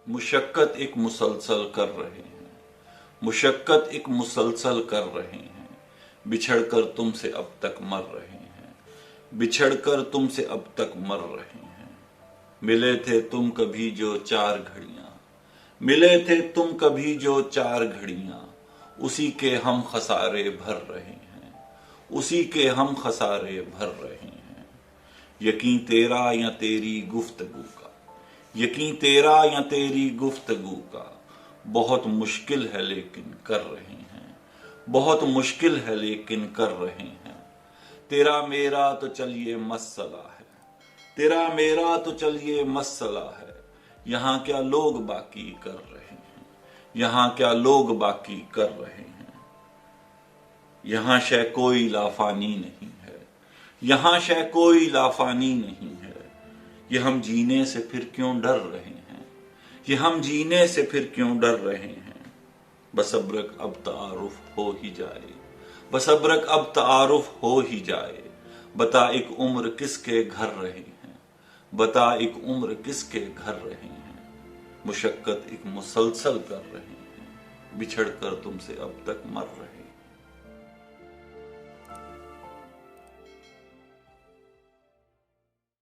मुशक्कत एक मुसलसल कर रहे हैं, मुशक्कत एक मुसलसल कर रहे हैं, बिछड़कर तुमसे अब तक मर रहे हैं, बिछड़कर तुमसे अब तक मर रहे हैं। मिले थे तुम कभी जो 4 घड़ियां, मिले थे तुम कभी जो 4 घड़ियां, उसी के हम खसारे भर रहे हैं, उसी के हम खसारे भर रहे हैं। यकीन तेरा या तेरी गुफ्तगू का, यकीन तेरा या तेरी गुफ्तगू का, बहुत मुश्किल है लेकिन कर रहे हैं, बहुत मुश्किल है लेकिन कर रहे हैं। तेरा मेरा तो चलिए मसला है, तेरा मेरा तो चलिए मसला है। यहाँ क्या लोग बाकी कर रहे हैं, यहाँ क्या लोग बाकी कर रहे हैं। यहाँ शय कोई लाफानी नहीं है, यहाँ शय कोई लाफानी नहीं है। ये हम जीने से फिर क्यों डर रहे हैं, ये हम जीने से फिर क्यों डर रहे हैं। बसब्रक अब तारुफ हो ही जाए, बसब्रक अब तारुफ हो ही जाए। बता एक उम्र किसके घर रहे हैं, बता एक उम्र किसके घर रहे हैं। मुशक्कत एक मुसलसल कर रहे हैं, बिछड़ कर तुमसे अब तक मर रहे हैं।